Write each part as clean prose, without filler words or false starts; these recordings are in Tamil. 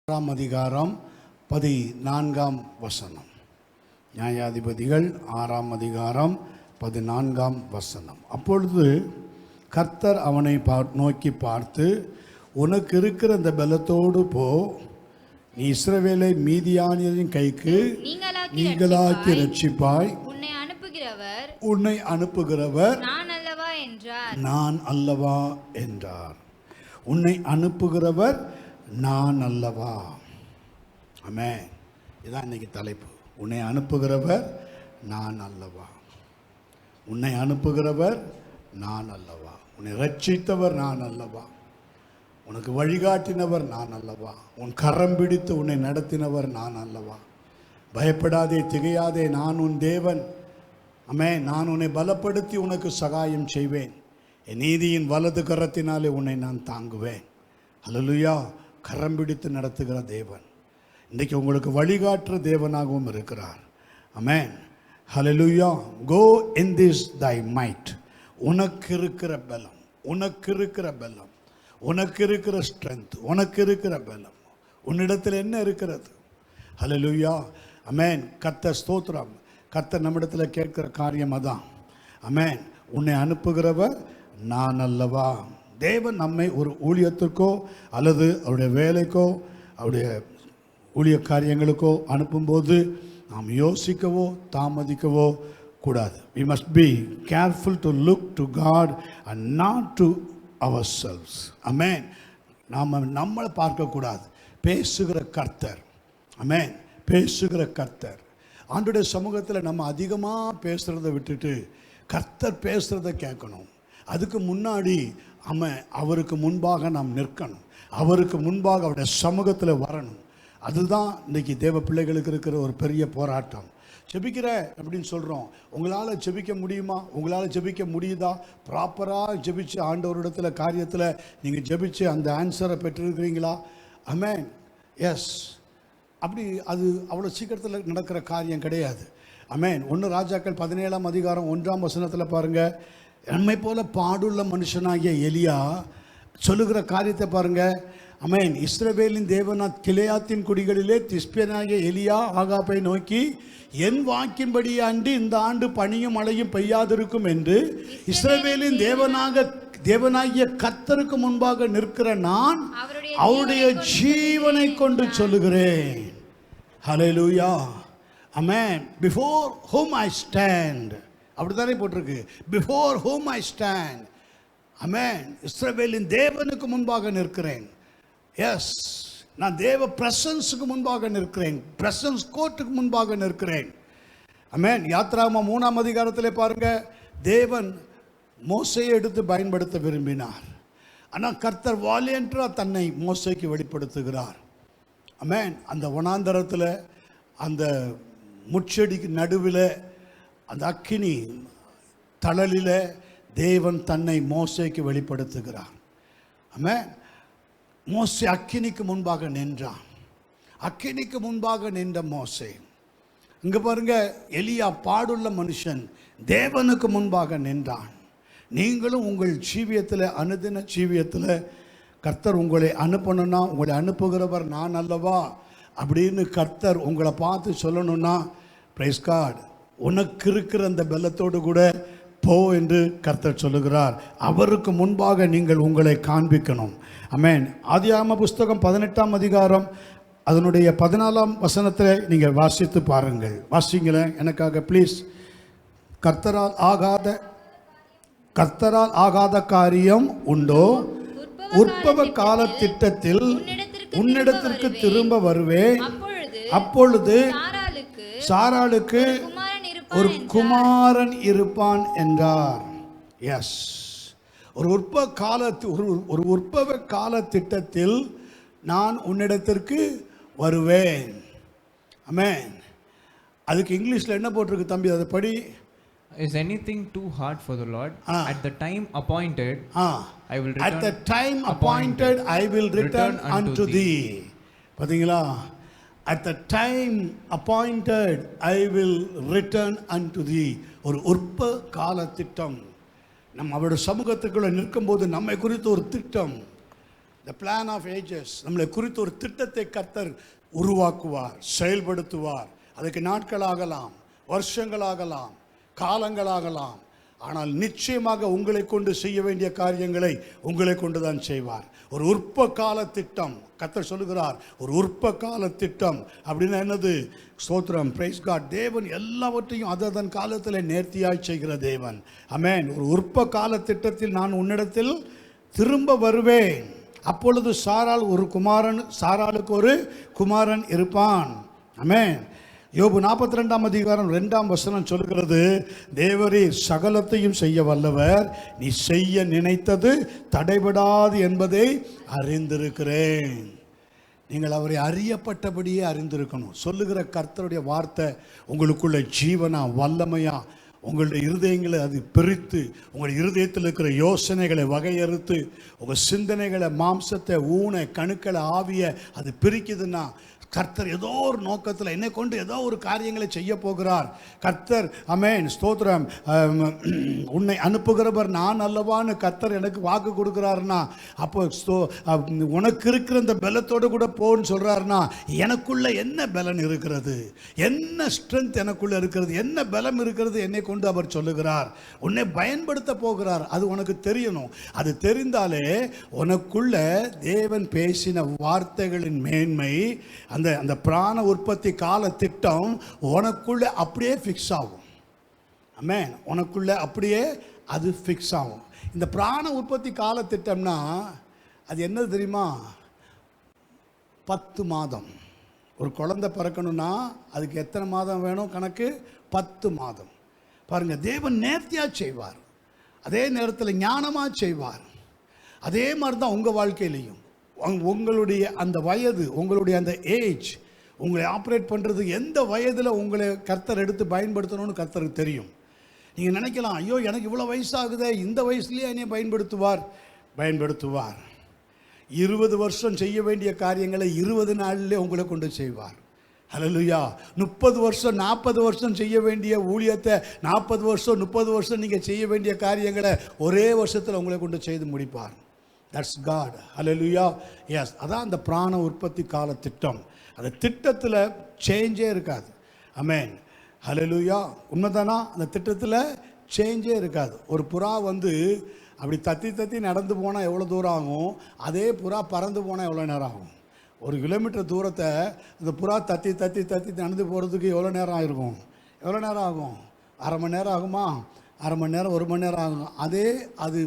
6ஆம் அதிகாரம் 14ஆம் வசனம். நியாயாதிபதிகள் 6ஆம் அதிகாரம் 14ஆம் வசனம். அப்பொழுது கர்த்தர் அவனை நோக்கி பார்த்து, உனக்கு இருக்கிற அந்த பலத்தோடு போ, நீ இஸ்ரவேலை மீதியானியரின் கைக்கு நீங்களாக்கி ரட்சிப்பாய், உன்னை அனுப்புகிறவர் நான் அல்லவா என்றார். உன்னை அனுப்புகிறவர் நான் அல்லவா. ஆமென். இதான் இன்னைக்கு தலைப்பு. உன்னை அனுப்புகிறவர் நான் அல்லவா. உன்னை அனுப்புகிறவர் நான் அல்லவா. உன்னை ரட்சித்தவர் நான் அல்லவா. உனக்கு வழிகாட்டினவர் நான் அல்லவா. உன் கரம் பிடித்து உன்னை நடத்தினவர் நான் அல்லவா. பயப்படாதே, திகையாதே, நான் உன் தேவன். ஆமென். நான் உன்னை பலப்படுத்தி உனக்கு சகாயம் செய்வேன். என் நீதியின் வலது கரத்தினாலே உன்னை நான் தாங்குவேன். அல்லேலூயா. கரம் பிடித்து நடத்துகிற தேவன் இன்றைக்கு உங்களுக்கு வழிகாட்டுற தேவனாகவும் இருக்கிறார். ஆமென். ஹல்லேலூயா. கோ இன் திஸ் தை மைட். உனக்கு இருக்கிற பலம், உனக்கு இருக்கிற பலம், உனக்கு இருக்கிற ஸ்ட்ரென்த், உனக்கு இருக்கிற பலம் உன்னிடத்தில் என்ன இருக்கிறது? ஹல்லேலூயா. ஆமென். கர்த்தர் ஸ்தோத்திரம். கர்த்தர் நம்மிடத்தில் கேட்கிற காரியம் அதான். ஆமென். உன்னை அனுப்புகிறவர் நான் அல்லவா. தேவன் நம்மை ஒரு ஊழியத்திற்கோ அல்லது அவருடைய வேலைக்கோ அவருடைய ஊழிய காரியங்களுக்கோ அனுப்பும்போது நாம் யோசிக்கவோ தாமதிக்கவோ கூடாது. We must be careful to look to God and not to ourselves. Amen. நம்மளை பார்க்கக்கூடாது. பேசுகிற கர்த்தர். ஆமென். பேசுகிற கர்த்தர். ஆண்டவருடைய சமூகத்தில் நம்ம அதிகமாக பேசுகிறத விட்டுட்டு கர்த்தர் பேசுகிறத கேட்கணும். அதுக்கு முன்னாடி அவருக்கு முன்பாக நாம் நிற்கணும். அவருக்கு முன்பாக அவருடைய சமூகத்தில் வரணும். அதுதான் இன்றைக்கி தேவ பிள்ளைகளுக்கு இருக்கிற ஒரு பெரிய போராட்டம். ஜெபிக்கிற அப்படின்னு சொல்கிறோம். உங்களால் ஜெபிக்க முடியுமா? உங்களால் ஜெபிக்க முடியுதா? ப்ராப்பராக ஜெபிச்சு ஆண்டவரிடத்தில் காரியத்தில் நீங்கள் ஜெபிச்சு அந்த ஆன்சரை பெற்றிருக்கிறீங்களா? ஆமென். எஸ். அப்படி அது அவ்வளோ சீக்கிரத்தில் நடக்கிற காரியம் கிடையாது. ஆமென். 1 ராஜாக்கள் 17ஆம் அதிகாரம் 1ஆம் வசனத்தில் பாருங்கள். நம்மை போல பாடுள்ள மனுஷனாகிய எலியா சொல்லுகிற காரியத்தை பாருங்க. ஆமென். இஸ்ரவேலின் தேவனாத் கிலேயாத்தின் குடிகளிலே திஸ்பியனாகிய எலியா ஆகாபை நோக்கி, என் வாக்கின்படியே அன்றி இந்த ஆண்டு பனியும் மழையும் பெய்யாதிருக்கும் என்று இஸ்ரவேலின் தேவனாகிய கர்த்தருக்கு முன்பாக நிற்கிற நான் அவருடைய ஜீவனை கொண்டு சொல்லுகிறேன். ஹல்லேலூயா. ஆமென். Before whom I stand. அப்படித்தானே போட்டிருக்கு. Before whom I stand. ஆமென். இஸ்ரவேலின் தேவனுக்கு முன்பாக நிற்கிறேன். எஸ். நான் தேவ பிரசன்ஸுக்கு முன்பாக நிற்கிறேன். பிரசன்ஸ் கோர்ட்டுக்கு முன்பாக நிற்கிறேன். ஆமென். யாத்ராகமம் 3ஆம் அதிகாரத்திலே பாருங்க. தேவன் மோசையை எடுத்து பயன்படுத்த விரும்பினார். ஆனால் கர்த்தர் வாலியன்ட்ரா தன்னை மோசைக்கு வெளிப்படுத்துகிறார். ஆமென். அந்த வனாந்தரத்தில் அந்த முட்செடிக்கு நடுவில் அந்த அக்கினி தழலில் தேவன் தன்னை மோசேக்கு வெளிப்படுத்துகிறார். ஆமென். மோசே அக்கினிக்கு முன்பாக நின்றான். அக்கினிக்கு முன்பாக நின்ற மோசே. இங்கே பாருங்க, எலியா பாடுள்ள மனுஷன் தேவனுக்கு முன்பாக நின்றான். நீங்களும் உங்கள் ஜீவியத்தில், அனுதின ஜீவியத்தில் கர்த்தர் உங்களை அனுப்பணும்னா, உங்களை அனுப்புகிறவர் நான் அல்லவா அப்படின்னு கர்த்தர் உங்களை பார்த்து சொல்லணும்னா, பிரைஸ் காட், உனக்கு இருக்கிற அந்த பலத்தோடு கூட போ என்று கர்த்தர் சொல்லுகிறார். அவருக்கு முன்பாக நீங்கள் உங்களை காண்பிக்கணும். ஆமென். ஆதியாகம புஸ்தகம் 18ஆம் அதிகாரம் அதனுடைய 14ஆம் வசனத்தில் நீங்கள் வாசித்து பாருங்கள். வாசிங்களேன் எனக்காக ப்ளீஸ். கர்த்தரால் ஆகாத காரியம் உண்டோ? உற்பவ கால திட்டத்தில் உன்னிடத்திற்கு திரும்ப வருவேன். அப்பொழுது சாராளுக்கு ஒரு குமாரன் இருப்பான் என்றார். எஸ். ஒரு உற்பவ கால திட்டத்தில் நான் உன்னிடத்திற்கு வருவேன். ஆமென். அதுக்கு இங்கிலீஷில் என்ன போட்டிருக்கு தம்பி? அதை படி. Is anything too hard for the Lord? At the time appointed, I will return. At the time appointed, I will return unto thee. பாத்தீங்களா? At the time appointed, I will return unto thee. ஒரு உற்ப கால திட்டம். நம்ம அவருடைய சமூகத்துக்குள்ள நிற்கும்போது நம்மை குறித்து ஒரு திட்டம். த பிளான் ஆஃப் ஏஜஸ், நம்மளை குறித்து ஒரு திட்டத்தை கர்த்தர் உருவாக்குவார், செயல்படுத்துவார். அதுக்கு நாட்களாகலாம், வருஷங்களாகலாம், காலங்களாகலாம். ஆனால் நிச்சயமாக உங்களை கொண்டு செய்ய வேண்டிய காரியங்களை உங்களை கொண்டு தான் செய்வார். ஒரு உற்ப கால திட்டம் கர்த்தர் சொல்லுகிறார். ஒரு உற்ப கால திட்டம் அப்படின்னா என்னது? ஸ்தோத்திரம், பிரைஸ் காட். தேவன் எல்லாவற்றையும் அதன் காலத்தில் நேர்த்தியாய் செய்கிற தேவன். ஆமென். ஒரு உற்ப கால திட்டத்தில் நான் உன்னிடத்தில் திரும்ப வருவேன். அப்பொழுது சாராளுக்கு ஒரு குமாரன் இருப்பான். ஆமென். யோபு 42:2 சொல்கிறது, தேவரீர் சகலத்தையும் செய்ய வல்லவர், நீ செய்ய நினைத்தது தடைபடாது என்பதை அறிந்திருக்கிறேன். நீங்கள் அவரை அறியப்பட்டபடியே அறிந்திருக்கணும். சொல்லுகிற கர்த்தருடைய வார்த்தை உங்களுக்குள்ள ஜீவனா, வல்லமையா, உங்களுடைய இருதயங்களை அது பிரித்து, உங்கள் இருதயத்தில் இருக்கிற யோசனைகளை வகையறுத்து, உங்கள் சிந்தனைகளை, மாம்சத்தை, ஊனை, கணுக்களை, ஆவியை அது பிரிக்குதுன்னா கர்த்தர் ஏதோ ஒரு நோக்கத்தில் என்னை கொண்டு ஏதோ ஒரு காரியங்களை செய்ய போகிறார். கர்த்தர், ஆமென், ஸ்தோத்திரம், உன்னை அனுப்புகிறவர் நான் அல்லவான்னு கர்த்தர் எனக்கு வாக்கு கொடுக்குறாருன்னா, அப்போ உனக்கு இருக்கிற இந்த பலத்தோடு கூட போன்னு சொல்கிறாருன்னா, எனக்குள்ள என்ன பலன் இருக்கிறது, என்ன ஸ்ட்ரென்த் எனக்குள்ள இருக்கிறது, என்ன பலம் இருக்கிறது என்னை கொண்டு அவர் சொல்லுகிறார். உன்னை பயன்படுத்த போகிறார். அது உனக்கு தெரியணும். அது தெரிந்தாலே உனக்குள்ள தேவன் பேசின வார்த்தைகளின் மேன்மை, அந்த பிராண உற்பத்தி கால திட்டம் உனக்குள்ள அப்படியே ஃபிக்ஸ் ஆகும். ஆமென். உனக்குள்ள அப்படியே அது ஃபிக்ஸ் ஆகும். இந்த பிராண உற்பத்தி கால திட்டம்னா அது என்னது தெரியுமா? 10 மாதம். ஒரு குழந்தை பிறக்கணும்னா அதுக்கு எத்தனை மாதம் வேணும் கணக்கு? 10 மாதம். பாருங்க, தேவன் நேர்த்தியாக செய்வார், அதே நேரத்தில் ஞானமாக செய்வார். அதே மாதிரி தான் உங்கள் வாழ்க்கையிலையும் உங்களுடைய அந்த வயது, உங்களுடைய அந்த ஏஜ், உங்களை ஆப்ரேட் பண்ணுறது எந்த வயதில் உங்களை கர்த்தர் எடுத்து பயன்படுத்தணும்னு கர்த்தருக்கு தெரியும். நீங்கள் நினைக்கலாம், ஐயோ எனக்கு இவ்வளோ வயசாகுதே, இந்த வயசுலேயே என்னை பயன்படுத்துவார். 20 வருஷம் செய்ய வேண்டிய காரியங்களை 20 நாளிலே உங்களை கொண்டு செய்வார். ஹல்லேலூயா. 30 வருஷம் 40 வருஷம் செய்ய வேண்டிய ஊழியத்தை 40 வருஷம் 30 வருஷம் நீங்கள் செய்ய வேண்டிய காரியங்களை ஒரே வருஷத்தில் உங்களை கொண்டு செய்து முடிப்பார். That's God. ஹல்லேலூயா. எஸ், அதான் அந்த பிராண உற்பத்தி கால திட்டம். அந்த திட்டத்தில் சேஞ்சே இருக்காது. ஆமென். ஹல்லேலூயா. உண்மைதானா? அந்த திட்டத்தில் சேஞ்சே இருக்காது. ஒரு புறா அப்படி தத்தி நடந்து போனால் எவ்வளோ தூரம் ஆகும், அதே புறா பறந்து போனால் எவ்வளோ நேரம் ஆகும்? 1 கிலோமீட்டர் தூரத்தை அந்த புறா தத்தி நடந்து போகிறதுக்கு எவ்வளோ நேரம் ஆகிருக்கும்? எவ்வளோ நேரம் ஆகும்? அரை மணி நேரம் ஆகுமா? அரை மணி நேரம், 1 மணி நேரம் ஆகும். அதே அது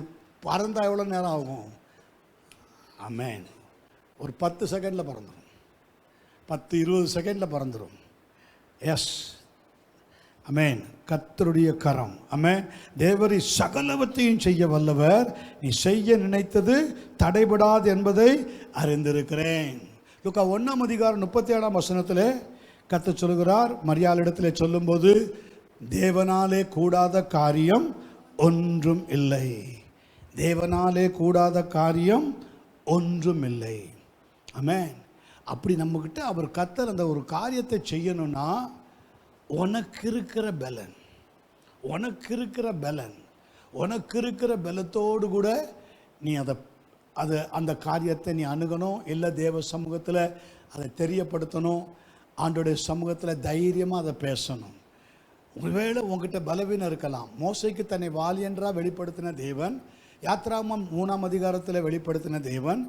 பறந்தால் எவ்வளோ நேரம் ஆகும்? ஆமென். ஒரு 10 செகண்டில் பறந்துடும். 10-20 செகண்டில் பறந்துடும். எஸ், ஆமென். கர்த்தருடைய கரம். ஆமென். தேவரீ சகலவற்றையும் செய்ய வல்லவர், நீ செய்ய நினைத்தது தடைபடாது என்பதை அறிந்திருக்கிறேன். லூக்கா 1:37 கர்த்தர் சொல்கிறார், மரியாளிடத்தில் சொல்லும்போது, தேவனாலே கூடாத காரியம் ஒன்றும் இல்லை. தேவனாலே கூடாத காரியம் ஒன்றும் இல்லை. ஆமென். அப்படி நம்மக்கிட்ட அவர் கர்த்தர் அந்த ஒரு காரியத்தை செய்யணும்னா, உனக்கு இருக்கிற பலன், உனக்கு இருக்கிற பலத்தோடு கூட நீ அந்த காரியத்தை நீ அணுகணும். இல்லை தேவ சமூகத்தில் அதை தெரியப்படுத்தணும். ஆண்டோடைய சமூகத்தில் தைரியமாக அதை பேசணும். ஒருவேளை உங்ககிட்ட பலவீனம் இருக்கலாம். மோசைக்கு தன்னை வாலியன்றாக வெளிப்படுத்தின தேவன், யாத்ராகமம் 3 வெளிப்படுத்தின தேவன்,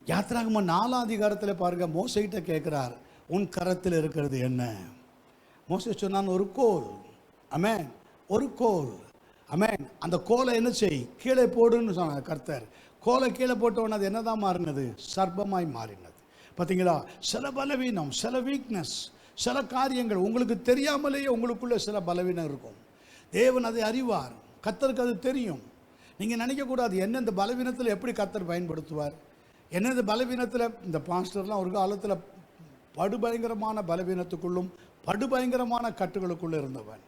யாத்ராகமம் 4 பாருங்க, மோசைகிட்ட கேட்குறார், உன் கரத்தில் இருக்கிறது என்ன? மோசே சொன்னான், ஒரு கோல். ஆமென். ஒரு கோல். ஆமென். அந்த கோலை என்ன செய், கீழே போடுன்னு சொன்னார் கர்த்தர். கோலை கீழே போட்டவன் அது என்னதான் மாறினது? சர்ப்பமாய் மாறினது. பார்த்தீங்களா? சில பலவீனம், சில வீக்னஸ், சில காரியங்கள் உங்களுக்கு தெரியாமலேயே உங்களுக்குள்ள சில பலவீனம் இருக்கும். தேவன் அதை அறிவார். கர்த்தருக்கு அது தெரியும். நீங்கள் நினைக்கக்கூடாது என்ன இந்த பலவீனத்தில் எப்படி கர்த்தர் பயன்படுத்துவார், என்ன இந்த பலவீனத்தில். இந்த பாஸ்டர்லாம் ஒரு காலத்தில் படுபயங்கரமான பலவீனத்துக்குள்ளும் படுபயங்கரமான கட்டுகளுக்குள்ளே இருந்தவன்.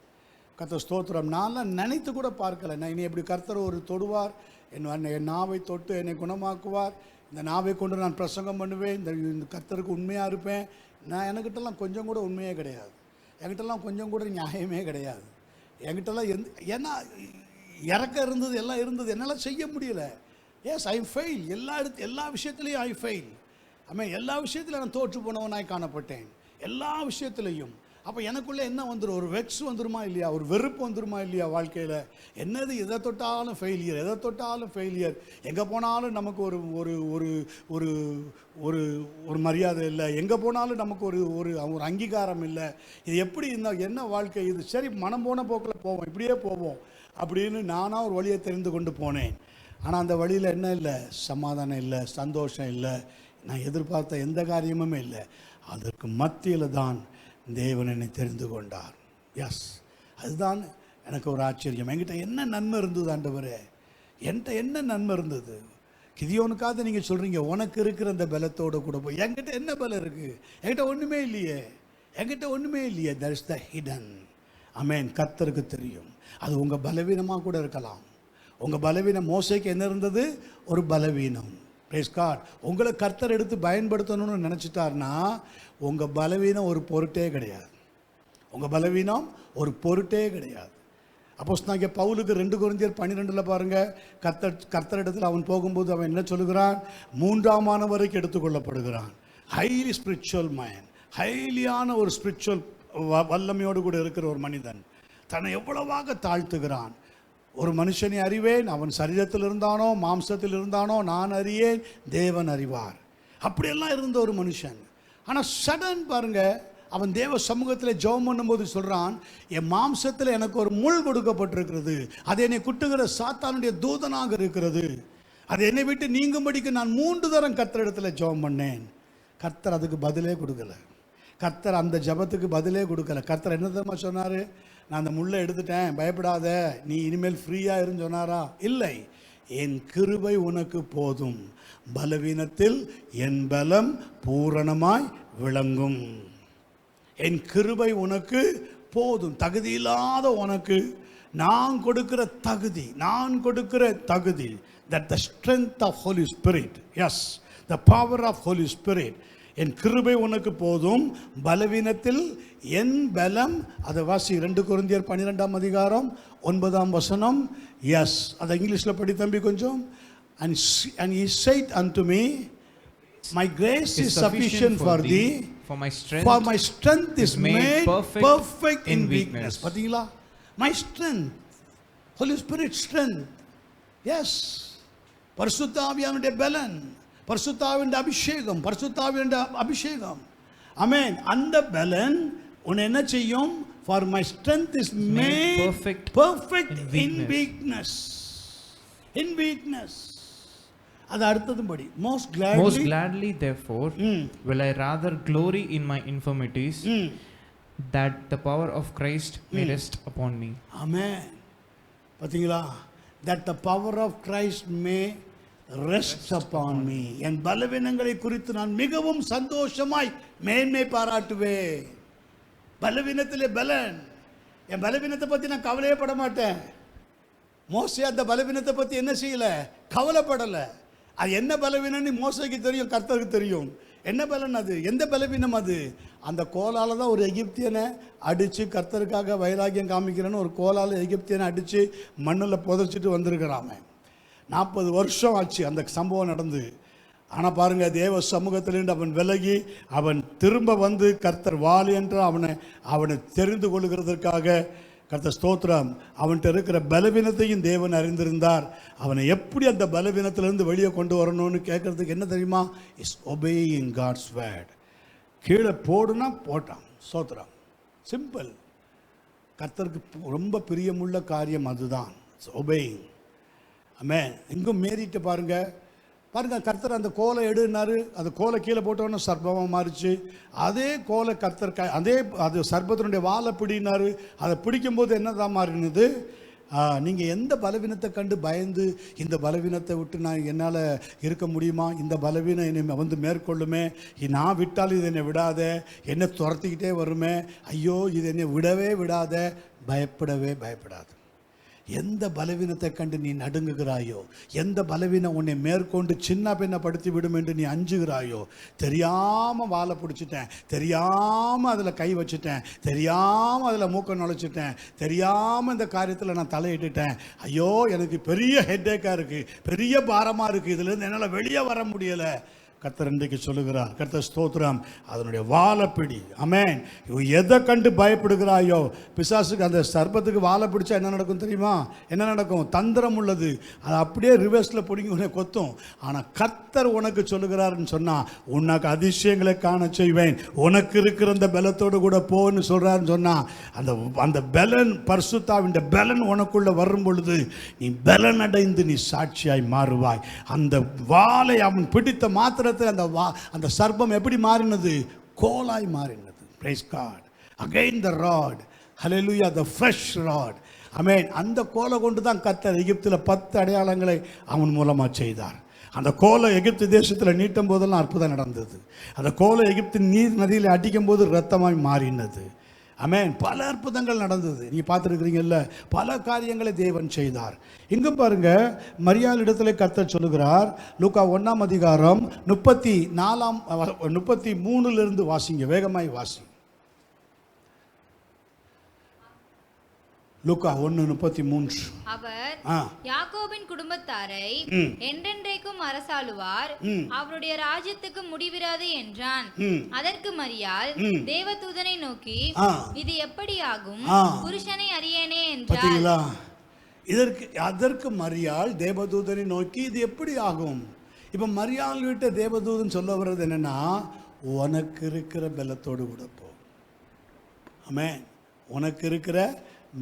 கர்த்தர் ஸ்தோத்திரம். நான்லாம் நினைத்து கூட பார்க்கல, நான் இனி எப்படி கர்த்தர் ஒரு தொடுவார், என் நாவை தொட்டு என்னை குணமாக்குவார், இந்த நாவை கொண்டு நான் பிரசங்கம் பண்ணுவேன், இந்த கர்த்தருக்கு உண்மையாக இருப்பேன். நான் என்கிட்டலாம் கொஞ்சம் கூட உண்மையே கிடையாது. என்கிட்டலாம் கொஞ்சம் கூட நியாயமே கிடையாது. என்கிட்டலாம் ஏன்னா இறக்க இருந்தது, எல்லாம் இருந்தது, என்னால் செய்ய முடியல. Yes I fail. எல்லா விஷயத்துலையும் ஐ ஃபெயில். எல்லா விஷயத்திலும் நான் தோற்று போனவனாய் காணப்பட்டேன், எல்லா விஷயத்துலையும். அப்போ எனக்குள்ளே என்ன வந்துடும்? ஒரு வெக்ஸ் வந்துருமா இல்லையா? ஒரு வெறுப்பு வந்துருமா இல்லையா வாழ்க்கையில்? என்னது, எதை தொட்டாலும் ஃபெயிலியர், எதை தொட்டாலும் ஃபெயிலியர். எங்கே போனாலும் நமக்கு ஒரு ஒரு ஒரு ஒரு ஒரு ஒரு மரியாதை இல்லை, எங்கே போனாலும் நமக்கு ஒரு ஒரு ஒரு அங்கீகாரம் இல்லை. இது எப்படி என்ன வாழ்க்கை இது? சரி, மனம் போன போக்கில் போவோம், இப்படியே போவோம் அப்படின்னு நானாக ஒரு வழியை தெரிந்து கொண்டு போனேன். ஆனால் அந்த வழியில் என்ன இல்லை? சமாதானம் இல்லை, சந்தோஷம் இல்லை, நான் எதிர்பார்த்த எந்த காரியமுமே இல்லை. அதற்கு மத்தியில் தான் தேவன் என்னை தெரிந்து கொண்டார். எஸ், அதுதான் எனக்கு ஒரு ஆச்சரியம். என்கிட்ட என்ன நன்மை இருந்தது ஆண்டவரே? என்கிட்ட என்ன நன்மை இருந்தது? கிதியோனுக்காவது நீங்கள் சொல்கிறீங்க உனக்கு இருக்கிற அந்த பலத்தோடு கூட போய், என்கிட்ட என்ன பலம் இருக்குது? என்கிட்ட ஒன்றுமே இல்லையே, என்கிட்ட ஒன்றுமே இல்லையே. That is the hidden. ஆமென். கர்த்தருக்கு தெரியும். அது உங்கள் பலவீனமாக கூட இருக்கலாம். உங்கள் பலவீனம், மோசேக்கு என்ன இருந்தது? ஒரு பலவீனம். Praise God. உங்களை கர்த்தர் எடுத்து பயன்படுத்தணும்னு நினச்சிட்டார்னா உங்கள் பலவீனம் ஒரு பொருட்டே கிடையாது. உங்கள் பலவீனம் ஒரு பொருட்டே கிடையாது. அப்போஸ்தலனாகிய பவுலுக்கு 2 கொரிந்தியர் 12 பாருங்கள், கர்த்தரிடத்தில் அவன் போகும்போது அவன் என்ன சொல்லுகிறான்? 3ஆம் வரைக்கும் எடுத்துக்கொள்ளப்படுகிறான். ஹைலி ஸ்பிரிச்சுவல் மைண்ட், ஹைலியான ஒரு ஸ்பிரிச்சுவல் வல்லமையோடு கூட இருக்கிற ஒரு மனிதன் தன்னை எவ்வளவாக தாழ்த்துகிறான். ஒரு மனுஷனை அறிவேன், அவன் சரீரத்தில் இருந்தானோ மாம்சத்தில் இருந்தானோ நான் அறியேன், தேவன் அறிவார். அப்படியெல்லாம் இருந்த ஒரு மனுஷன். ஆனால் சடன் பாருங்க, அவன் தேவ சமூகத்தில் ஜெபம் பண்ணும்போது சொல்கிறான், என் மாம்சத்தில் எனக்கு ஒரு முள் கொடுக்கப்பட்டிருக்கிறது, அது என்னை குட்டுகிற சாத்தானுடைய தூதனாக இருக்கிறது, அது என்னை விட்டு நீங்கும்படிக்கு நான் 3 தரம் கர்த்தரிடத்தில் ஜெபம் பண்ணேன். கர்த்தர் அதுக்கு பதிலே கொடுக்கல. கர்த்தர் அந்த ஜெபத்துக்கு பதிலே கொடுக்கல. கர்த்தர் என்ன தெரியுமா சொன்னார்? நான் அந்த முள்ளை எடுத்துட்டேன், பயப்படாத, நீ இனிமேல் ஃப்ரீயாக இருன்னு சொன்னாரா? இல்லை. என் கிருபை உனக்கு போதும், பலவீனத்தில் என் பலம் பூரணமாய் விளங்கும். என் கிருபை உனக்கு போதும். தகுதியில்லாத உனக்கு நான் கொடுக்கிற தகுதி, that the strength of Holy Spirit, yes, the power of Holy Spirit, என் கிருபை உனக்கு போதும், பலவீனத்தில் என் பலம். அதை வாசி 2 கொரிந்தியர் 12:9. எஸ், அதை இங்கிலீஷில் படி தம்பி கொஞ்சம். and he said unto me, my grace is sufficient for thee, for my strength is made perfect in weakness. பாத்தீங்களா? my strength, Holy Spirit strength. yes, பரிசுத்த ஆவியானுடைய பலன், பரிசுத்தாவினுடைய அபிஷேகம். ஆமென். அந்த பலன் உன்னை என்ன செய்யும்? for my strength is made perfect in weakness. அது அடுத்ததும்படி, most gladly therefore will I rather glory in my infirmities, that the power of Christ may rest upon me. Amen. பாத்தீங்களா? that the power of Christ may rest upon me. என் பலவீனங்களை குறித்து நான் மிகவும் சந்தோஷமாய் மேன்மை பாராட்டுவேன். பலவீனத்திலே பலன். என் பலவீனத்தை பற்றி நான் கவலையே பட மாட்டேன். மோசே அந்த பலவீனத்தை பற்றி என்ன செய்யல? கவலைப்படலை. அது என்ன பலவீனம்னு மோசேக்கு தெரியும், கர்த்தருக்கு தெரியும். என்ன பலன் அது? எந்த பலவீனம் அது? அந்த கோலால் தான் ஒரு எகிப்தியனை அடித்து, கர்த்தருக்காக வைராகியம் காமிக்கிறேன்னு ஒரு கோலால் எகிப்தியனை அடித்து மண்ணில் புதைச்சிட்டு வந்திருக்கிறாம. 40 வருஷம் ஆச்சு அந்த சம்பவம் நடந்து. ஆனால் பாருங்கள், தேவ சமூகத்திலிருந்து அவன் விலகி அவன் திரும்ப வந்து கர்த்தர் வாலி என்று அவனை தெரிந்து கொள்கிறதற்காக, கர்த்தர் ஸ்தோத்திரம், அவன்கிட்ட இருக்கிற பலவீனத்தையும் தேவன் அறிந்திருந்தார். அவனை எப்படி அந்த பலவீனத்திலிருந்து வெளியே கொண்டு வரணும்னு கேட்கறதுக்கு என்ன தெரியுமா? Is obeying God's word. கீழே போடுனா போட்டான். ஸ்தோத்திரம். சிம்பிள். கர்த்தருக்கு ரொம்ப பிரியமுள்ள காரியம் அதுதான், ஒபேயிங். ஆமென். எங்கும் மீறிட்டு பாருங்கள். கர்த்தர் அந்த கோலை எடுனாரு, அந்த கோலை கீழே போட்டோன்னு சர்ப்பமாக மாறிச்சு. அதே கோலை கர்த்தர் அது சர்ப்பத்தினுடைய வாழை பிடினாரு. அதை பிடிக்கும்போது என்னதான் மாறினது? நீங்கள் எந்த பலவீனத்தை கண்டு பயந்து, இந்த பலவீனத்தை விட்டு நான் என்னால் இருக்க முடியுமா, இந்த பலவீனம் என்னை வந்து மேற்கொள்ளுமே, நான் விட்டால் இது என்னை விடாத, என்னை துரத்திக்கிட்டே வருமே, ஐயோ இது என்னை விடவே விடாத, பயப்படாது. எந்த பலவீனத்தை கண்டு நீ நடுங்குகிறாயோ, எந்த பலவீனம் உன்னை மேற்கொண்டு சின்ன பின்னப்படுத்தி விடும் என்று நீ அஞ்சுகிறாயோ, தெரியாமல் வாழை பிடிச்சிட்டேன், தெரியாமல் அதில் கை வச்சுட்டேன், தெரியாமல் அதில் மூக்க நுழைச்சிட்டேன், தெரியாமல் இந்த காரியத்தில் நான் தலையிட்டுட்டேன், ஐயோ எனக்கு பெரிய ஹெட்டேக்காக இருக்குது, பெரிய பாரமாக இருக்குது, இதுலேருந்து என்னால் வெளியே வர முடியலை. கர்த்தர் இன்றைக்கு சொல்லுகிறார், கர்த்தர் ஸ்தோத்திரம், அதனுடைய வாழைப்பிடி. ஆமென். எதை கண்டு பயப்படுகிறாயோ, பிசாசுக்கு அந்த சர்ப்பத்துக்கு வாழை பிடிச்சா என்ன நடக்கும் தெரியுமா? என்ன நடக்கும்? தந்திரம் உள்ளது, அது அப்படியே ரிவர்ஸில் பிடிங்கி உன்னை கொத்தும். ஆனால் கர்த்தர் உனக்கு சொல்லுகிறாருன்னு சொன்னால், உனக்கு அதிசயங்களை காண செய்வேன், உனக்கு இருக்கிற அந்த பலத்தோடு கூட போன்னு சொல்கிறாருன்னு சொன்னால், அந்த பலன், பரிசுத்தாவின் பலன் உனக்குள்ள வரும் பொழுது நீ பலன் அடைந்து நீ சாட்சியாய் மாறுவாய். அந்த வாளை அவன் பிடித்த மாத்திர அந்த சர்ப்பம் எப்படி மாறினது? கோலாய் மாறினது. Praise God. Again the rod. Hallelujah, the fresh rod. Amen. அந்த கோலை கொண்டு தான் கர்த்தர் எகிப்தில் 10 அடையாளங்களை அவன் மூலமாக செய்தார். அந்த கோலை எகிப்து தேசத்தில் நீட்டும் போதெல்லாம் அற்புதம் நடந்தது. அந்த கோலை எகிப்தின் நீர் நதியில் அடிக்கும் போது இரத்தமாய் மாறினது. ஆமென். பல அற்புதங்கள் நடந்தது. நீ பார்த்துருக்கிறீங்கல்ல, பல காரியங்களை தேவன் செய்தார். இங்கு பாருங்க, மரியாள் இடத்துல கர்த்தர் சொல்லுகிறார், லூக்கா 1ஆம் அதிகாரம் 33 வாசிங்க, வேகமாய் வாசி. லூக்கா 1:33. அவர் யாக்கோபின் குடும்பத்தாரை என்றென்றைக்கும் அரசாளுவார், அவருடைய ராஜ்யத்துக்கு முடிவிராது என்றான். அதற்கு மரியாள் தேவதூதனை நோக்கி, இது எப்படி ஆகும், புருஷனை அறியேனே என்றார். அதற்கு மரியாள் தேவதூதனை நோக்கி, இது எப்படி ஆகும்? இப்ப மரியாள் விட்ட தேவதூதன் சொல்ல வர்றது என்னன்னா, உனக்கு இருக்கிற பலத்தோடு கூட போ. ஆமென். உனக்கு இருக்கிற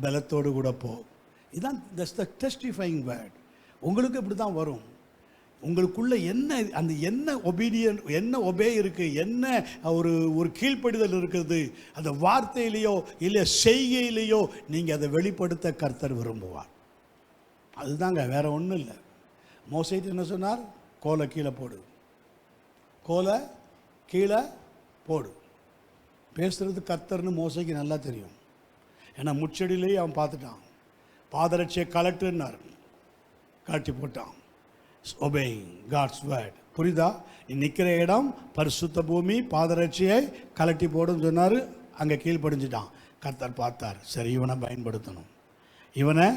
பலத்தோடு கூட போ. இதுதான் டெஸ்டிஃபைங் வேர்ட். உங்களுக்கு இப்படி தான் வரும். உங்களுக்குள்ள என்ன ஒபீடியன், என்ன ஒபே இருக்குது, என்ன ஒரு கீழ்ப்படிதல் இருக்குது, அந்த வார்த்தையிலேயோ இல்லை செய்கையிலேயோ நீங்கள் அதை வெளிப்படுத்த கர்த்தர் விரும்புவார். அதுதாங்க, வேற ஒன்றும் இல்லை. மோசேட்டு என்ன சொன்னார்? கோலை கீழே போடு, கோலை கீழே போடு. பேசுறது கர்த்தர்னு மோசைக்கு நல்லா தெரியும். ஏன்னா முச்செடியிலேயே அவன் பார்த்துட்டான். பாதரட்சியை கலெக்டர்னார், காட்டி போட்டான். Obeying God's word. புரியுதா? நீ நிற்கிற இடம் பரிசுத்த பூமி, பாதரட்சியை கலட்டி போடுன்னு சொன்னார். அங்கே கீழ்ப்படிஞ்சிட்டான். கர்த்தர் பார்த்தார், சரி இவனை பயன்படுத்தணும், இவனை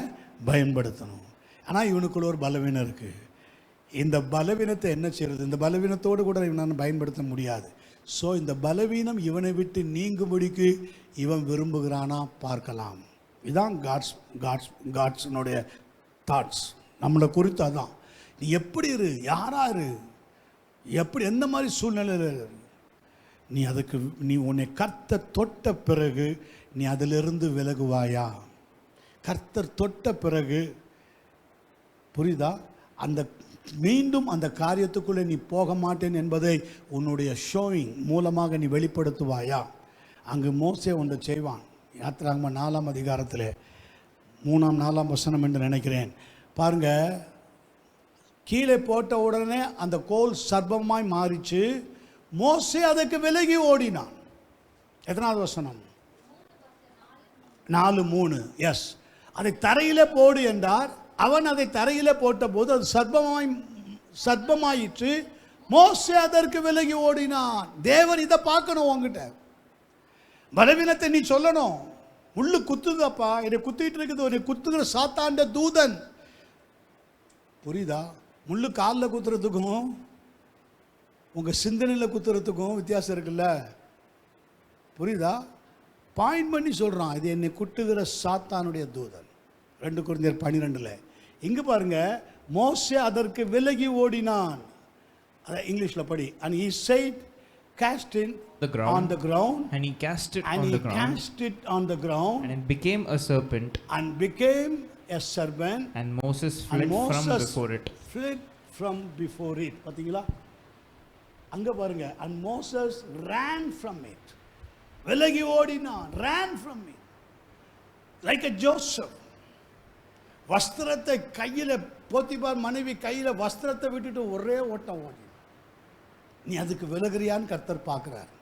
பயன்படுத்தணும். ஆனால் இவனுக்குள்ள ஒரு பலவீனம் இருக்குது. இந்த பலவீனத்தை என்ன செய்யறது? இந்த பலவீனத்தோடு கூட இவனை பயன்படுத்த முடியாது. ஸோ இந்த பலவீனம் இவனை விட்டு நீங்கும்படிக்கு இவன் விரும்புகிறானா பார்க்கலாம். இதுதான் காட்ஸ்னுடைய தாட்ஸ் நம்மளை குறித்து. அதான் நீ எப்படி இரு, யாரா இரு, எப்படி எந்த மாதிரி சூழ்நிலையில் நீ உன்னை கர்த்தர் தொட்ட பிறகு நீ அதிலிருந்து விலகுவாயா? கர்த்தர் தொட்ட பிறகு, புரியுதா, அந்த மீண்டும் அந்த காரியத்துக்குள்ளே நீ போக மாட்டேன் என்பதை உன்னுடைய ஷோயிங் மூலமாக நீ வெளிப்படுத்துவாயா? அங்கு மோசே ஒன்று செய்வான். யாத்திராகமம் 4ஆம் அதிகாரத்தில் 3-4 வசனம் என்று நினைக்கிறேன். பாருங்க, கீழே போட்ட உடனே அந்த கோல் சர்ப்பமாய் மாறிச்சு. மோசே அதற்கு விலகி ஓடினான். எத்தனாவது வசனம்? 4:3. எஸ், அதை தரையிலே போடு என்றார். அவன் அதை தரையிலே போட்ட போது அது சர்ப்பமாயிற்று. மோசே அதற்கு விலகி ஓடினான். தேவன் இதை பார்க்கணும். உங்ககிட்ட பலவீனத்தை நீ சொல்லணும். முள்ளு குத்துதப்பா, என்னை குத்திட்டு இருக்குது, ஒரு குத்துகிற சாத்தாண்ட தூதன். புரியுதா? முள்ளு காலில் குத்துறதுக்கும் உங்கள் சிந்தனையில் குத்துறதுக்கும் வித்தியாசம் இருக்குல்ல. புரியுதா? பாயிண்ட் பண்ணி சொல்கிறான், இது என்னை குட்டுகிற சாத்தானுடைய தூதன். 2 கொரிந்தியர் 12. இங்கே பாருங்க, மோசே அதற்கு விலகி ஓடினான். அதை இங்கிலீஷில் படி. And he said, cast it on the ground. And he cast it and on he the ground. cast it on the ground. And it became a serpent. And became a serpent. And Moses fled from before it. Fled from before it. பார்த்தீங்களா? அங்கே பாருங்க. And Moses ran from it. விலகி ஓடினான். ran from it. Like a Joseph. வஸ்திரத்தை கையில், போத்திபார் மனைவி கையில் வஸ்திரத்தை விட்டுட்டு ஒரே ஓட்டம் ஓடி. நீ அதுக்கு விலகுறியான்னு கர்த்தர் பார்க்குறார்.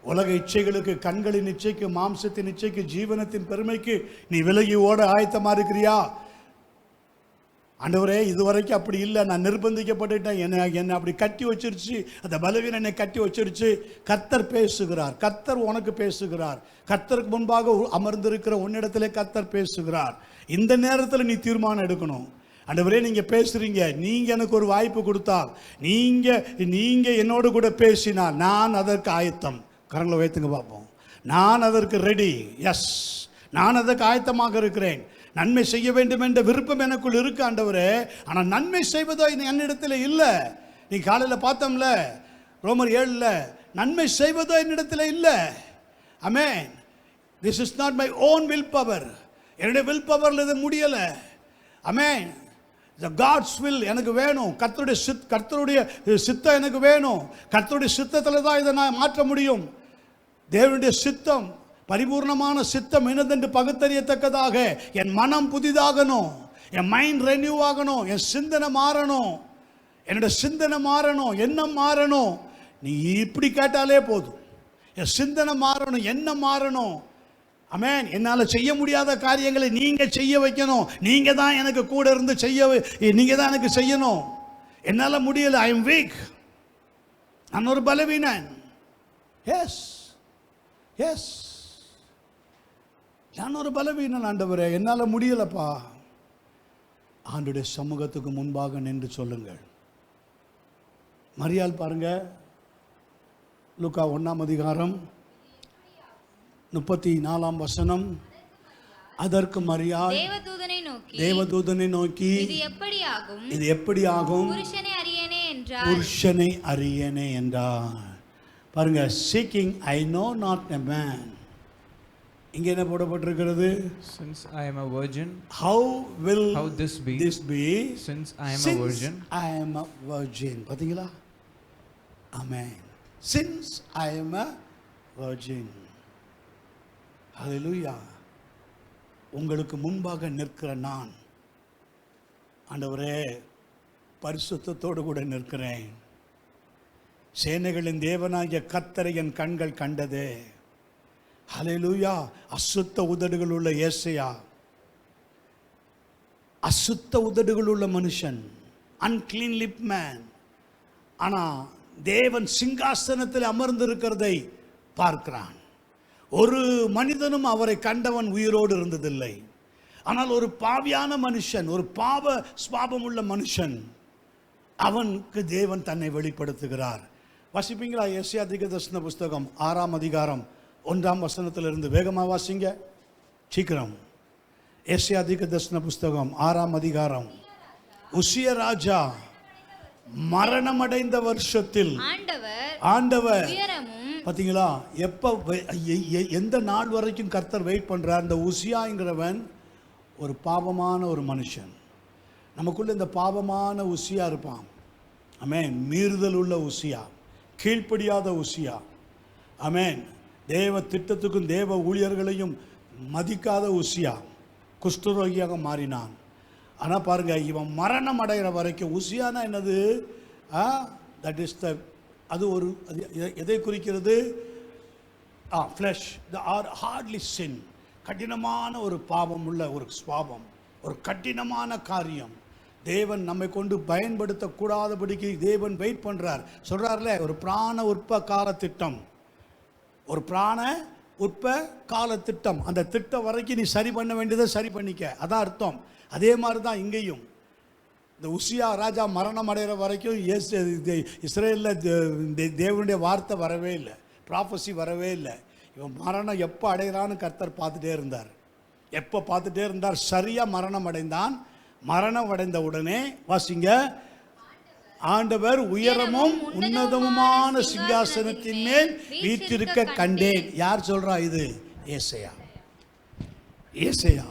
உலக இச்சைகளுக்கு, கண்களின் இச்சைக்கு, மாம்சத்தின் இச்சைக்கு, ஜீவனத்தின் பெருமைக்கு நீ விலகி ஓட ஆயத்தமா இருக்கிறியா? ஆண்டவரே, இதுவரைக்கும் அப்படி இல்லை, நான் நிர்பந்திக்கப்பட்டுட்டேன், என்னை அப்படி கட்டி வச்சிருச்சு, அந்த பலவீனம் என்னை கட்டி வச்சிருச்சு. கர்த்தர் பேசுகிறார், கர்த்தர் உனக்கு பேசுகிறார். கர்த்தருக்கு முன்பாக அமர்ந்திருக்கிற உன்னிடத்திலே கர்த்தர் பேசுகிறார். இந்த நேரத்தில் நீ தீர்மானம் எடுக்கணும். ஆண்டவரே, நீங்க பேசுறீங்க, நீங்க எனக்கு ஒரு வாய்ப்பு கொடுத்தா, நீங்க என்னோடு கூட பேசினால் நான் அதற்கு ஆயத்தம். கரங்களை வைத்துங்க பார்ப்போம். நான் அதற்கு ரெடி. எஸ், நான் அதற்கு ஆயத்தமாக இருக்கிறேன். நன்மை செய்ய வேண்டும் என்ற விருப்பம் எனக்குள் இருக்கு ஆண்டவரே. ஆனால் நன்மை செய்வதோ என்னிடத்தில் இல்லை. நீ காலையில் பார்த்தோம்ல, ரோமர் 7ல், நன்மை செய்வதோ என்னிடத்தில் இல்லை. ஆமென். This is not my own will power. என்னுடைய வில் பவரில் இது முடியலை. ஆமென். காட்ஸ் வில் எனக்கு வேணும். கர்த்தருடைய சித்தம் எனக்கு வேணும். கர்த்தருடைய சித்தத்தில் தான் இதை நான் மாற்ற முடியும். தேவனுடைய சித்தம், பரிபூர்ணமான சித்தம் என்னதென்று பகுத்தறியத்தக்கதாக என் மனம் புதிதாகணும், என் மைண்ட் ரெனியூ ஆகணும், என் சிந்தனை மாறணும், என்னுடைய சிந்தனை மாறணும், எண்ணம் மாறணும். நீ இப்படி கேட்டாலே போதும். என் சிந்தனை மாறணும், எண்ணம் மாறணும். ஆமென். என்னால் செய்ய முடியாத காரியங்களை நீங்க செய்ய வைக்கணும். நீங்க தான் எனக்கு கூட இருந்து நீங்க தான் எனக்கு செய்யணும். என்னால் முடியல, ஐ எம் வீக், நான் ஒரு பலவீனன். எஸ் எஸ், நான் ஒரு பலவீனன் ஆண்டவரே, என்னால் முடியலப்பா. ஆண்டுடைய சமூகத்துக்கு முன்பாக நின்று சொல்லுங்கள். மரியாள் பாருங்க, லூக்கா 1ஆம் அதிகாரம் 34ஆம் வசனம். அதற்கு மரியாள் தேவதூதனை நோக்கி இது எப்படி ஆகும் புருஷனை அறியேனே என்றார். பாருங்க, seeking I know not a man. இங்க என்ன போடப்பட்டிருக்கிறது? Since I am a virgin, how this be since I am a virgin. I am a virgin. பாத்தீங்களா? ஆமென். Since I am a virgin. ஹல்லேலூயா. உங்களுக்கு முன்பாக நிற்கிற நான் ஆண்டவரே பரிசுத்தத்தோடு கூட நிற்கிறேன். சேனைகளின் தேவனாகிய கர்த்தரை என் கண்கள் கண்டதே. ஹல்லேலூயா. அசுத்த உதடுகள் உள்ள ஏசையா, அசுத்த உதடுகள் உள்ள மனுஷன், அன்கிளீன் லிப் மேன். ஆனா தேவன் சிங்காசனத்தில் அமர்ந்திருக்கிறதை பார்க்கிறான். ஒரு மனிதனும் அவரை கண்டவன் உயிரோடு இருந்ததில்லை. ஆனால் ஒரு பாவியான மனுஷன், ஒரு பாவ சுபாவம் உள்ள மனுஷன், அவனுக்கு தேவன் தன்னை வெளிப்படுத்துகிறார். வாசிப்பீங்களா? ஏசாயா தீர்க்கதரிசன புஸ்தகம் 6ஆம் அதிகாரம் 1ஆம் வசனத்திலிருந்து வேகமாக வாசிங்க, சீக்கிரம். ஏசாயா தீர்க்கதரிசன புஸ்தகம் 6ஆம் அதிகாரம். உசியா ராஜா மரணமடைந்த வருஷத்தில் ஆண்டவர், பார்த்தீங்களா, எந்த நாள் வரைக்கும் கர்த்தர் வெயிட் பண்றார்? இந்த உசியாங்கிறவன் ஒரு பாவமான ஒரு மனுஷன். நமக்குள்ள இந்த பாவமான உசியா இருப்பான். ஆமென். மீறுதல் உள்ள உசியா, கீழ்ப்படியாத உசியா. ஆமென். தேவ திட்டத்துக்கும் தேவ ஊழியர்களையும் மதிக்காத உசியா குஷ்டரோகியாக மாறினான். ஆனால் பாருங்க, இவன் மரணம் அடைகிற வரைக்கும், உசியானா என்னது? தட் இஸ் த, அது ஒரு எதை குறிக்கிறது? ஃப்ளஷ், த ஆர் ஹார்ட்லி சின். கடினமான ஒரு பாவம் உள்ள ஒரு சுவாபம், ஒரு கடினமான காரியம். தேவன் நம்மை கொண்டு பயன்படுத்தக்கூடாதபடிக்கு தேவன் வெயிட் பண்ணுறார். சொல்கிறார்ல, ஒரு பிராண உற்ப கால திட்டம், ஒரு பிராண உற்ப கால திட்டம். அந்த திட்டம் வரைக்கும் நீ சரி பண்ண வேண்டியதை சரி பண்ணிக்க, அதான் அர்த்தம். அதே மாதிரி தான் இங்கேயும். இந்த உசியா ராஜா மரணம் அடைகிற வரைக்கும் இஸ்ரேலில் தேவனுடைய வார்த்தை வரவே இல்லை, ப்ராஃபஸி வரவே இல்லை. இவன் மரணம் எப்போ அடைகிறான்னு கர்த்தர் பார்த்துட்டே இருந்தார். எப்போ பார்த்துட்டே இருந்தார்? சரியாக மரணம் அடைந்தான். மரணம் அடைந்த உடனே வாசிங்க, ஆண்டவர் உயரமும் உன்னதமுமான சிங்காசனத்தின் மேல் வீற்றிருக்க கண்டேன். யார் சொல்றா இது? ஏசாயா. ஏசாயா.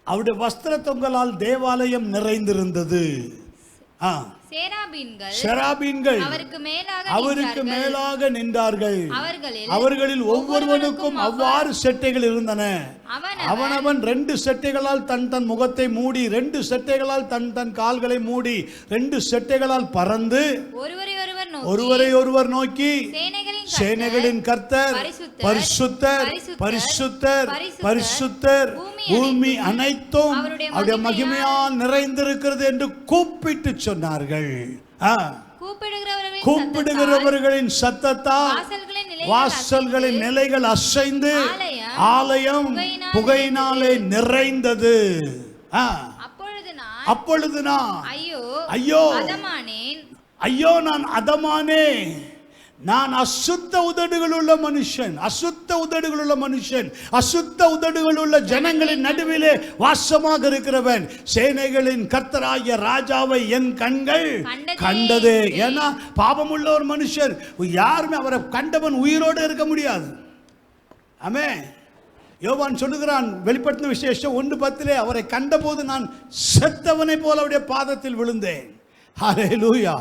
அவருடைய வஸ்திர தொங்கலால் தேவாலயம் நிறைந்திருந்தது. செராபீன்கள் அவருக்கு மேலாக நின்றார்கள். அவர்களில் ஒவ்வொருவனுக்கும் அவ்வாறு செட்டைகள் இருந்தன. அவனவன் 2 செட்டைகளால் தன் முகத்தை மூடி, 2 செட்டைகளால் தன் கால்களை மூடி, 2 செட்டைகளால் பறந்து ஒருவரை ஒருவர் நோக்கி சேனைகளின் கர்த்தர் பரிசுத்தர், பரிசுத்தர் பரிசுத்தர், பரிசுத்தர் பரிசுத்தர், பூமி அனைத்தும் அவருடைய மகிமையால் நிறைந்திருக்கிறது என்று கூப்பிட்டு சொன்னார்கள். கூப்பிடுகிறவர்களின் சத்தத்தால் வாசல்களின் நிலைகள் அசைந்து ஆலயம் புகையினாலே நிறைந்தது. அப்பொழுது நான் ஐயோ ஐயோ நான் அதமானே, நான் அசுத்த உதடுகள் உள்ள மனுஷன், அசுத்த உதடுகள் உள்ள மனுஷன், அசுத்த உதடுகள் உள்ள ஜனங்களின் நடுவிலே வாசமாக இருக்கிறவன். சேனைகளின் கர்த்தராகிய ராஜாவை என் கண்கள் கண்டதே. ஏன்னா பாவமுள்ள ஒரு மனுஷன் யாருமே அவரை கண்டவன் உயிரோடு இருக்க முடியாது. ஆமென். யோவான் சொல்லுகிறான், வெளிப்படுத்தின விசேஷம் 1:10, அவரை கண்டபோது நான் செத்தவனை போல அவருடைய பாதத்தில் விழுந்தேன். ஹல்லேலூயா.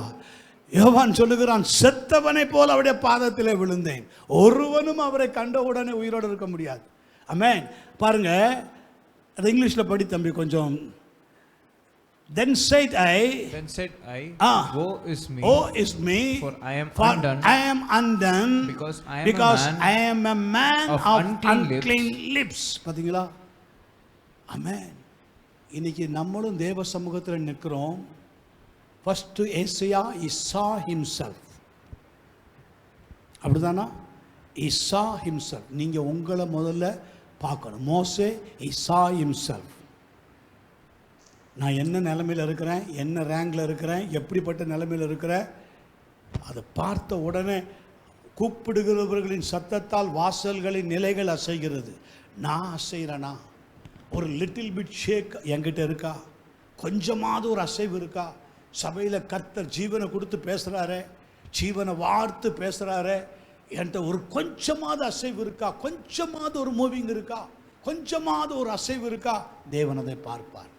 யோவான் சொல்லுகிறான், செத்தவனை போல அவருடைய பாதத்திலே விழுந்தேன். ஒருவனும் அவரை கண்ட உடனே உயிரோடு இருக்க முடியாது. ஆமென். பாருங்க, அது இங்கிலீஷ்ல படி தம்பி கொஞ்சம். Then said I, woe is me, for I am undone, because I am a man of unclean lips. பாத்தீங்களா? ஆமென். இன்னைக்கு நம்மளும் தேவ சமூகத்தில் நிற்கிறோம். First Isaiah, he saw himself. அப்படிதானா? He saw himself. நீங்க உங்களை முதல்ல பார்க்கணும். மோசே, he saw himself. நான் என்ன நிலைமையில் இருக்கிறேன், என்ன ரேங்கில் இருக்கிறேன், எப்படிப்பட்ட நிலைமையில் இருக்கிறேன், அதை பார்த்த உடனே கூப்பிடுகிறவர்களின் சத்தத்தால் வாசல்களின் நிலைகள் அசைகிறது. நான் அசைகிறேனா? ஒரு லிட்டில் பிட் ஷேக் என்கிட்ட இருக்கா? கொஞ்சமாவது ஒரு அசைவு இருக்கா? சபையில் கர்த்தர் ஜீவனை கொடுத்து பேசுகிறாரு, ஜீவனை வார்த்து பேசுகிறாரு, என்கிட்ட ஒரு கொஞ்சமாவது அசைவு இருக்கா? கொஞ்சமாவது ஒரு மூவிங் இருக்கா? கொஞ்சமாவது ஒரு அசைவு இருக்கா? தேவன் அதை பார்ப்பார்.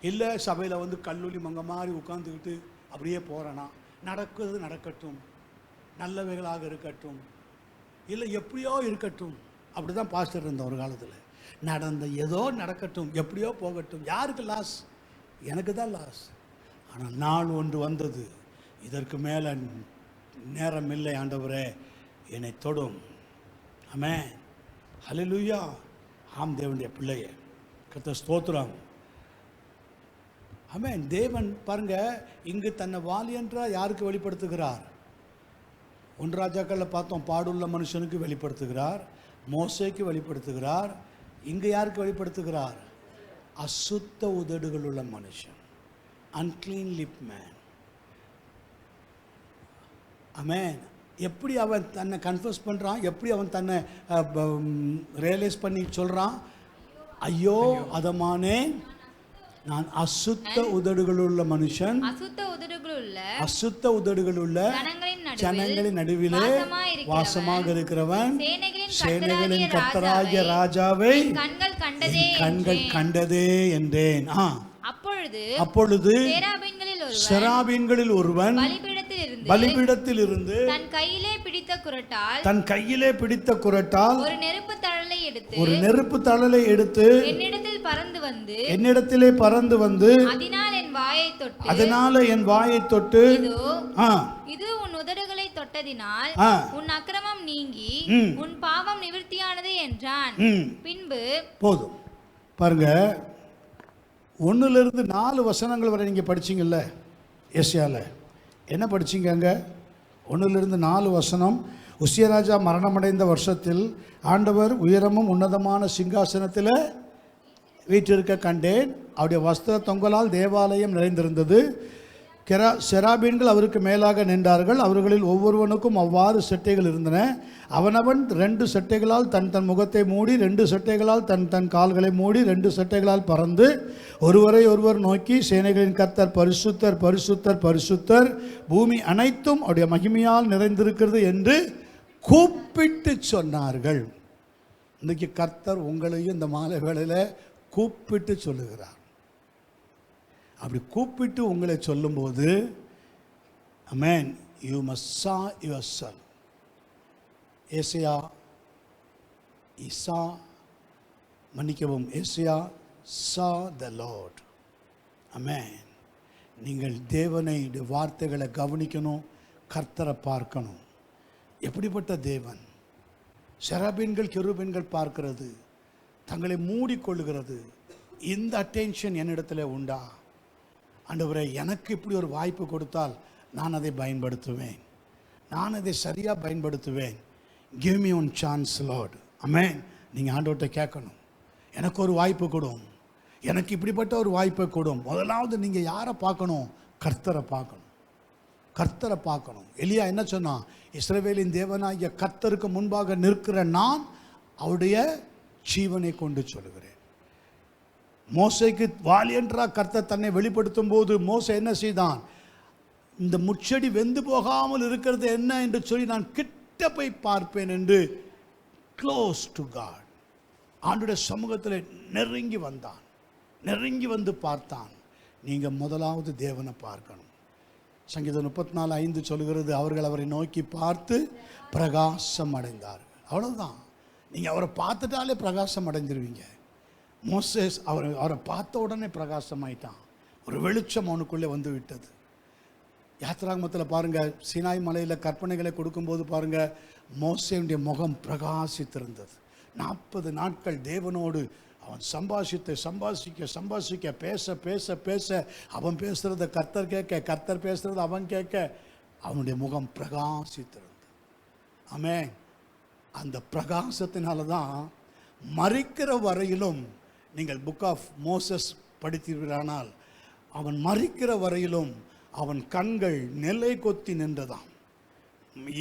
இல்லை சபையில் வந்து கல்லூரி மங்க மாதிரி உட்காந்துக்கிட்டு அப்படியே போகிறேன்னா, நடக்குது நடக்கட்டும், நல்லவைகளாக இருக்கட்டும், இல்லை எப்படியோ இருக்கட்டும். அப்படி தான் பாஸ்டர் இருந்த ஒரு காலத்தில். நடந்த ஏதோ நடக்கட்டும், எப்படியோ போகட்டும், யாருக்கு லாஸ்? எனக்கு தான் லாஸ். ஆனால் நாள் ஒன்று வந்தது, இதற்கு மேலே நேரம் இல்லை ஆண்டவரே, என்னை தொடும். ஆமென். ஹல்லேலூயா. ஆம், தேவனுடைய பிள்ளையே, கர்த்தர் ஸ்தோத்திரம். ஆமென். தேவன் பாருங்க, இங்கு தன்னை வாலியன்றா யாருக்கு வெளிப்படுத்துகிறார்? 1 ராஜாக்களில் பார்த்தோம், பாடுள்ள மனுஷனுக்கு வெளிப்படுத்துகிறார், மோசேக்கு வெளிப்படுத்துகிறார். இங்கு யாருக்கு வெளிப்படுத்துகிறார்? அசுத்த உதடுகள் உள்ள மனுஷன், அன்கிளீன் லிப் மேன். ஆமென். எப்படி அவன் தன்னை கன்ஃபஸ் பண்ணுறான், எப்படி அவன் தன்னை ரியலைஸ் பண்ணி சொல்கிறான்? ஐயோ அதமானே, நான் அசுத்த உதடுகள் உள்ள மனுஷன், அசுத்த உதடுகள் உள்ள ஜனங்களின் நடுவிலே வாசமாக இருக்கிறவன். சேனைகளின் கர்த்தராகிய ராஜாவை கண்கள் கண்டதே என்றேன். அப்பொழுது செராபீன்களில் ஒருவன் பலிபீடத்தில் இருந்து தன் கையிலே பிடித்த குறட்டால் ஒரு நெருப்பு தழலை எடுத்து என்னிடத்திலே பறந்து வந்து அதனால என் வாயை தொட்டு இது உன் உதடுகளை தொட்டதினால் உன் அக்கிரமம் நீங்கி உன் பாவம் நிவர்த்தியானது என்றான். பின்பு போதும். பாருங்க, 1 to 4 வசனங்கள் வரை நீங்க படிச்சீங்கல்ல ஏசாயால, என்ன படிச்சீங்க? அங்க 1 to 4 வசனம். உசியா ராஜா மரணமடைந்த வருஷத்தில் ஆண்டவர் உயரமும் உன்னதமான சிங்காசனத்தில் வீற்றிருக்க கண்டேன். அவருடைய வஸ்திர தொங்கலால் தேவாலயம் நிறைந்திருந்தது. செராபீன்கள் அவருக்கு மேலாக நின்றார்கள். அவர்களில் ஒவ்வொருவனுக்கும் அவ்வாறு செட்டைகள் இருந்தன. அவனவன் 2 செட்டைகளால் தன் முகத்தை மூடி, 2 செட்டைகளால் தன் கால்களை மூடி, 2 செட்டைகளால் பறந்து ஒருவரை ஒருவர் நோக்கி, சேனைகளின் கர்த்தர் பரிசுத்தர் பரிசுத்தர் பரிசுத்தர், பூமி அனைத்தும் அவருடைய மகிமையால் நிறைந்திருக்கிறது என்று கூப்பிட்டு சொன்னார்கள். இன்னைக்கு கர்த்தர் உங்களையும் இந்த மாலை வேளையில் கூப்பிட்டு சொல்லுகிறார். அப்படி கூப்பிட்டு உங்களை சொல்லும்போது, ஆமென், யூ மஸ்ட் சா யுவர்செல்ஃப். ஏசாயா சா த லார்ட். ஆமென். நீங்கள் தேவனை வார்த்தைகளை கவனிக்கணும், கர்த்தரை பார்க்கணும். எப்படிப்பட்ட தேவன்! செராபீன்கள் கெருபீன்கள் பார்க்கிறது, தங்களை மூடிக்கொள்ளுகிறது. இந்த அட்டென்ஷன் என்னிடத்துல உண்டா? ஆண்டவரே, எனக்கு இப்படி ஒரு வாய்ப்பு கொடுத்தால் நான் அதை பயன்படுத்துவேன், நான் அதை சரியாக பயன்படுத்துவேன். Give me one chance lord. ஆமென். நீங்கள் ஆண்டவர்கிட்ட கேட்கணும், எனக்கு ஒரு வாய்ப்பு கொடும், எனக்கு இப்படிப்பட்ட ஒரு வாய்ப்பை கொடும். முதலாவது நீங்கள் யாரை பார்க்கணும்? கர்த்தரை பார்க்கணும், கர்த்தரை பார்க்கணும். எலியா என்ன சொன்னான்? இஸ்ரவேலின் தேவனாகிய கர்த்தருக்கு முன்பாக நிற்கிற நான் அவருடைய ஜீவனை கொண்டு சொல்கிறேன். மோசேக்கு வாலியன்றா கர்த்தர் தன்னை வெளிப்படுத்தும் போது மோசே என்ன செய்தான்? இந்த முச்செடி வெந்து போகாமல் இருக்கிறது என்ன என்று சொல்லி நான் கிட்ட போய் பார்ப்பேன் என்று க்ளோஸ் டு காட், ஆண்டுடைய சமூகத்தில் நெருங்கி வந்தான், நெருங்கி வந்து பார்த்தான். நீங்கள் முதலாவது தேவனை பார்க்கணும். சங்கீதம் 34:5 சொல்கிறது, அவர்கள் அவரை நோக்கி பார்த்து பிரகாசம் அடைந்தார்கள். அவ்வளோதான். நீங்கள் அவரை பார்த்துட்டாலே பிரகாசம் அடைஞ்சிருவீங்க. மோசேஸ் அவரை பார்த்த உடனே பிரகாசமாயிட்டான். ஒரு வெளிச்சம் அவனுக்குள்ளே வந்து விட்டது. யாத்திராகமத்தில் பாருங்கள், சீனாய் மலையில் கற்பனைகளை கொடுக்கும்போது பாருங்கள், மோசேயுடைய முகம் பிரகாசித்திருந்தது. 40 நாட்கள் தேவனோடு அவன் சம்பாஷிக்க பேச பேச பேச அவன் பேசுகிறத கர்த்தர் கேட்க, கர்த்தர் பேசுகிறத அவன் கேட்க, அவனுடைய முகம் பிரகாசித்திருந்தது. ஆமென். அந்த பிரகாசத்தினால தான் மரிக்கிற வரையிலும், நீங்கள் புக் ஆஃப் மோசஸ் படித்தீர்களானால், அவன் மரிக்கிற வரையிலும் அவன் கண்கள் நிலை கொத்தி நின்றதாம்.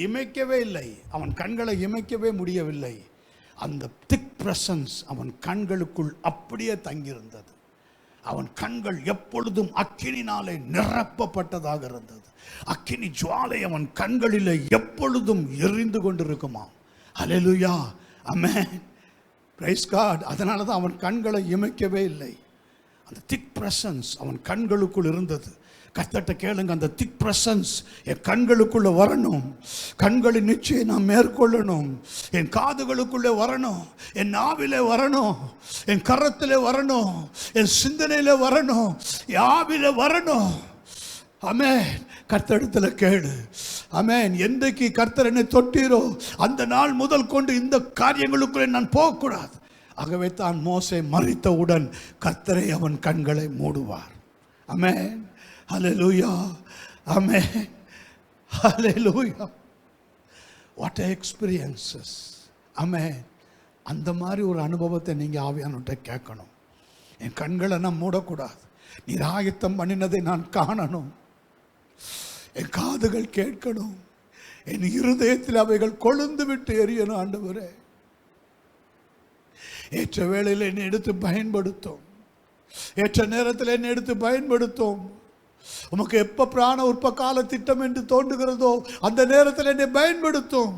இமைக்கவே இல்லை, அவன் கண்களை இமைக்கவே முடியவில்லை. அந்த திக் பிரசன்ஸ் அவன் கண்களுக்குள் அப்படியே தங்கியிருந்தது. அவன் கண்கள் எப்பொழுதும் அக்கினினாலே நிரப்பப்பட்டதாக இருந்தது. அக்கினி ஜுவாலை அவன் கண்களில் எப்பொழுதும் எரிந்து கொண்டிருக்குமாம். ஹல்லேலூயா, ஆமென், பிரைஸ் காட். அதனால தான் அவன் கண்களை இமைக்கவே இல்லை. அந்த திக் பிரசன்ஸ் அவன் கண்களுக்குள் இருந்தது. கர்த்தர்ட்ட கேளுங்க, அந்த திக் பிரசன்ஸ் என் கண்களுக்குள்ளே வரணும். கண்களின் நிச்சயம் நான் மேற்கொள்ளணும். என் காதுகளுக்குள்ளே வரணும், என் நாவிலே வரணும், என் கரத்திலே வரணும், என் சிந்தனையில வரணும், யாவிலே வரணும். ஆமென். கர்த்தரிடத்தில் கேளு. ஆமென். என்றைக்கு கர்த்தர் என்னை தொட்டீரோ அந்த நாள் முதல் கொண்டு இந்த காரியங்களுக்குள்ளே நான் போகக்கூடாது. ஆகவே தான் மோசே மரித்தவுடன் கர்த்தரை அவன் கண்களை மூடுவார். ஆமென். ஹல்லேலூயா, ஆமென், ஹல்லேலூயா. What experiences. ஆமென். அந்த மாதிரி ஒரு அனுபவத்தை நீங்கள் ஆவியானவர்கிட்ட கேட்கணும். என் கண்களை நான் மூடக்கூடாது, நீர் ஆயத்தம் பண்ணினதை நான் காணணும். என் காதுகள் கேட்கணும், என் இருதயத்தில் அவைகள் கொழுந்து விட்டு எரியணும். ஆண்டவரே, ஏற்ற வேளையில் என்னை எடுத்து பயன்படுத்தும், ஏற்ற நேரத்தில் என்னை எடுத்து பயன்படுத்தும். உமக்கு எப்போ பிராண உற்ப கால திட்டம் என்று தோன்றுகிறதோ அந்த நேரத்தில் என்னை பயன்படுத்தும்.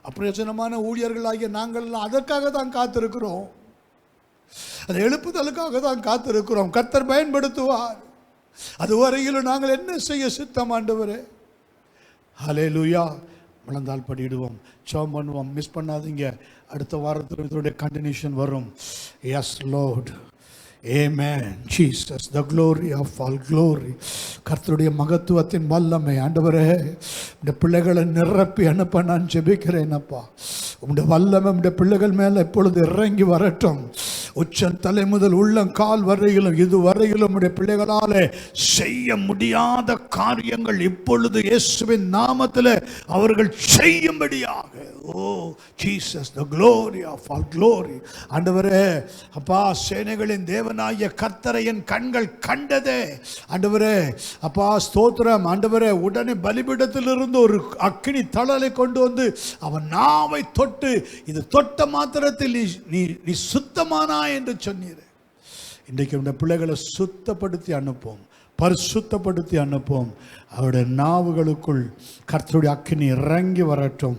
அப்பிரயோஜனமான ஊழியர்களாகிய நாங்கள் அதற்காக தான் காத்திருக்கிறோம், அதை எழுப்புதலுக்காக தான் காத்திருக்கிறோம். கர்த்தர் பயன்படுத்துவார். அதுவரையிலும் நாங்கள் என்ன செய்ய சித்தம் ஆண்டவரே. ஹல்லேலூயா. விளந்தால் படிடுவோம், ஜெபம் பண்ணுவோம். மிஸ் பண்ணாதீங்க. அடுத்த வாரத்தில் இதோடைய கண்டினியூஷன் வரும். Yes Lord, Amen. Jesus, the glory of all glory. கர்த்தருடைய மகத்துவத்தின் வல்லமை. ஆண்டவரே, இந்த பிள்ளைகளை நிரப்பி அனுப்ப நான் ஜெபிக்கிறேன். அப்பா, உங்களுடைய வல்லமை உங்களுடைய பிள்ளைகள் மேலே எப்பொழுது இறங்கி வரட்டும். உச்சன் தலை முதல் உள்ளங்கால் வரையிலும் இதுவரையிலும் உடைய பிள்ளைகளாலே செய்ய முடியாத காரியங்கள் இப்பொழுது இயேசுவின் நாமத்தில் அவர்கள் செய்யும்படியாக. ஓ Jesus, the glory of all glory. ஆண்டவரே, அப்பா, சேனைகளின் தேவனாகிய கர்த்தரை என் கண்கள் கண்டதே. ஆண்டவரே, அப்பா ஸ்தோத்திரம். ஆண்டவரே, உடனே பலிபீடத்தில் இருந்து ஒரு அக்கினி தழலை கொண்டு வந்து அவன் நாவை தொட்டு, இது தொட்ட மாத்திரத்தில் நீ சுத்தமானா என்று சொன்னீர். இன்றைக்கு இந்த பிள்ளைகளை சுத்தப்படுத்தி அனுப்போம், பரிசுத்தப்படுத்தி அனுப்போம். அவருடைய நாவுகளுக்குள் கர்த்தருடைய அக்கினி இறங்கி வரட்டும்.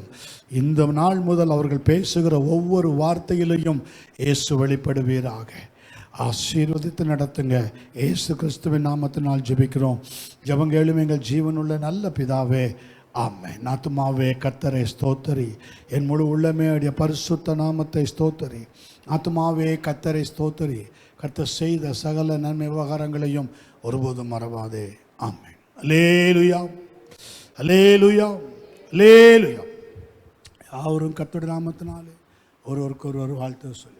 இந்த நாள் முதல் அவர்கள் பேசுகிற ஒவ்வொரு வார்த்தையிலையும் இயேசு வெளிப்படுவீராக. ஆசீர்வதித்து நடத்துங்க. இயேசு கிறிஸ்துவின் நாமத்தினால் ஜெபிக்கிறோம். ஜெபங்கேளும் எங்கள் ஜீவனுள்ள நல்ல பிதாவே, ஆமென். ஆத்துமாவே கர்த்தரை ஸ்தோத்தரி, என் முழு உள்ளமே அவருடைய பரிசுத்த நாமத்தை ஸ்தோத்தரி. ஆத்துமாவே கர்த்தரை ஸ்தோத்தரி, கர்த்தர் செய்த சகல நன்மை விவகாரங்களையும் ஒருபோதும் மறவாதே. ஆமென். அல்லேலூயா, அல்லேலூயா, அல்லேலூயா. யாவரும் கர்த்தருடைய நாமத்தினாலே ஒருவருக்கு ஒருவர் வாழ்த்து சொல்லி